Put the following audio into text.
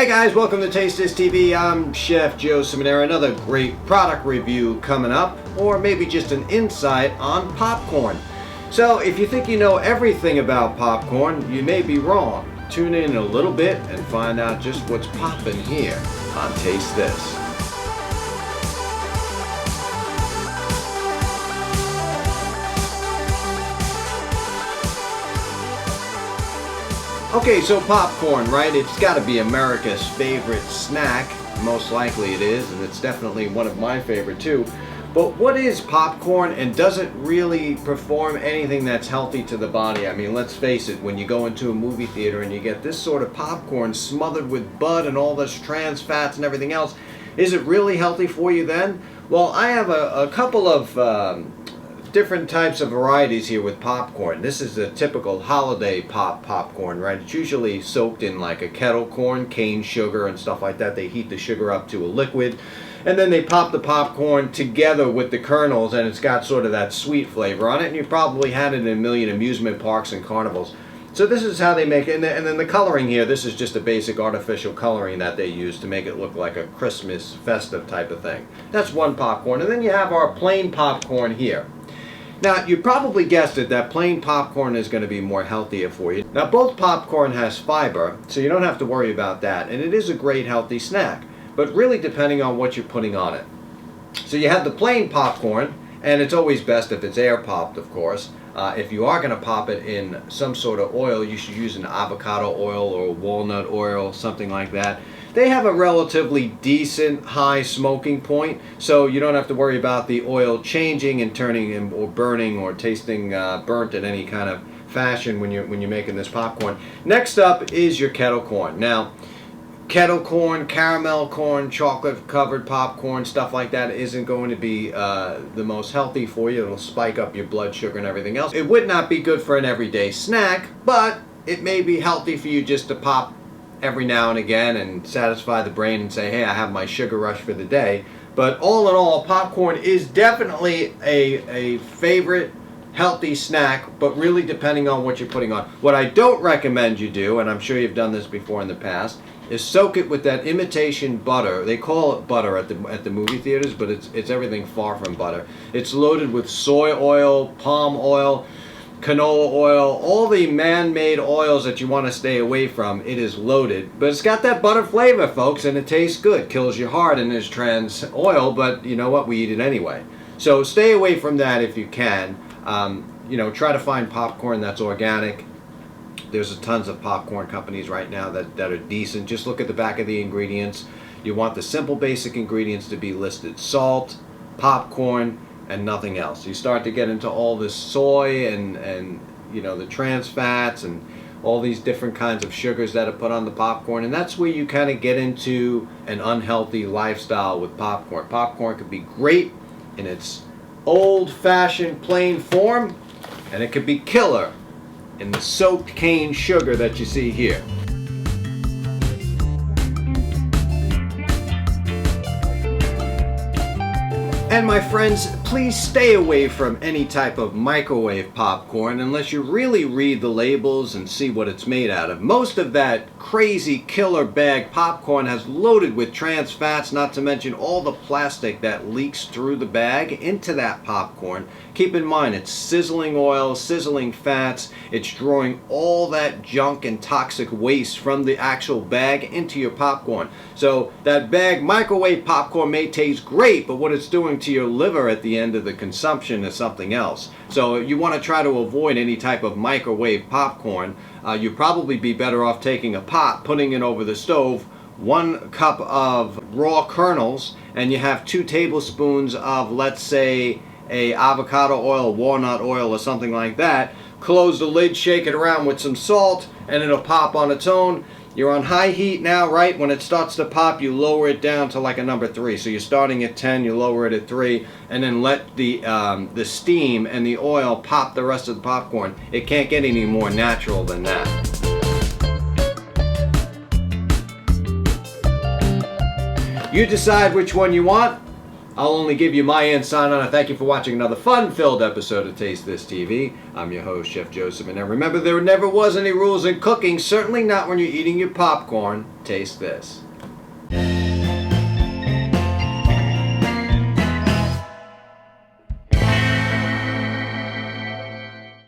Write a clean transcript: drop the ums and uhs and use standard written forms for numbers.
Hey guys, welcome to Taste This TV. I'm Chef Joe Ciminera. Another great product review coming up, or maybe just an insight on popcorn. So if you think you know everything about popcorn, you may be wrong. Tune in a little bit and find out just what's popping here on Taste This. Okay, so popcorn, right? It's got to be America's favorite snack. Most likely it is, and it's definitely one of my favorite too. But what is popcorn, and does it really perform anything that's healthy to the body? I mean, let's face it, when you go into a movie theater and you get this sort of popcorn smothered with bud and all this trans fats and everything else, is it really healthy for you then? Well, I have a couple of different types of varieties here with popcorn. This is the typical holiday popcorn, right? It's usually soaked in like a kettle corn, cane sugar and stuff like that. They heat the sugar up to a liquid and then they pop the popcorn together with the kernels, and it's got sort of that sweet flavor on it, and you probably had it in a million amusement parks and carnivals. So this is how they make it, and then the coloring here, this is just a basic artificial coloring that they use to make it look like a Christmas festive type of thing. That's one popcorn, and then you have our plain popcorn here. Now, you probably guessed it, that plain popcorn is going to be more healthier for you. Now, both popcorn has fiber, so you don't have to worry about that, and it is a great healthy snack, but really depending on what you're putting on it. So you have the plain popcorn, and it's always best if it's air popped, of course. If you are going to pop it in some sort of oil, you should use an avocado oil or walnut oil, something like that. They have a relatively decent high smoking point, so you don't have to worry about the oil changing and turning or burning or tasting burnt in any kind of fashion when you're making this popcorn. Next up is your kettle corn. Now, kettle corn, caramel corn, chocolate covered popcorn, stuff like that isn't going to be the most healthy for you. It'll spike up your blood sugar and everything else. It would not be good for an everyday snack, but it may be healthy for you just to pop every now and again and satisfy the brain and say, hey, I have my sugar rush for the day. But all in all, popcorn is definitely a favorite healthy snack, but really depending on what you're putting on. What I don't recommend you do, and I'm sure you've done this before in the past, is soak it with that imitation butter. They call it butter at the movie theaters, but it's everything far from butter. It's loaded with soy oil, palm oil, canola oil, all the man-made oils that you want to stay away from. It is loaded, but it's got that butter flavor, folks, and it tastes good. Kills your heart and is trans oil, but you know what? We eat it anyway. So stay away from that if you can. Try to find popcorn that's organic. There's tons of popcorn companies right now that are decent. Just look at the back of the ingredients. You want the simple basic ingredients to be listed: salt, popcorn, and nothing else. You start to get into all this soy and the trans fats and all these different kinds of sugars that are put on the popcorn, and that's where you kind of get into an unhealthy lifestyle with popcorn. Popcorn could be great in its old-fashioned plain form, and it could be killer in the soaked cane sugar that you see here. And my friends, please stay away from any type of microwave popcorn unless you really read the labels and see what it's made out of. Most of that crazy killer bag popcorn has loaded with trans fats, not to mention all the plastic that leaks through the bag into that popcorn. Keep in mind, it's sizzling oil, sizzling fats. It's drawing all that junk and toxic waste from the actual bag into your popcorn. So that bag microwave popcorn may taste great, but what it's doing to your liver at the end of the consumption is something else. So you want to try to avoid any type of microwave popcorn. You'd probably be better off taking a pot, putting it over the stove, 1 cup of raw kernels, and you have 2 tablespoons of, let's say, a avocado oil, walnut oil, or something like that. Close the lid, shake it around with some salt, and it'll pop on its own. You're on high heat now, right? When it starts to pop, you lower it down to like a number 3. So you're starting at 10, you lower it at 3, and then let the steam and the oil pop the rest of the popcorn. It can't get any more natural than that. You decide which one you want. I'll only give you my insight on it. Thank you for watching another fun-filled episode of Taste This TV. I'm your host, Chef Joseph, and remember, there never was any rules in cooking, certainly not when you're eating your popcorn. Taste this.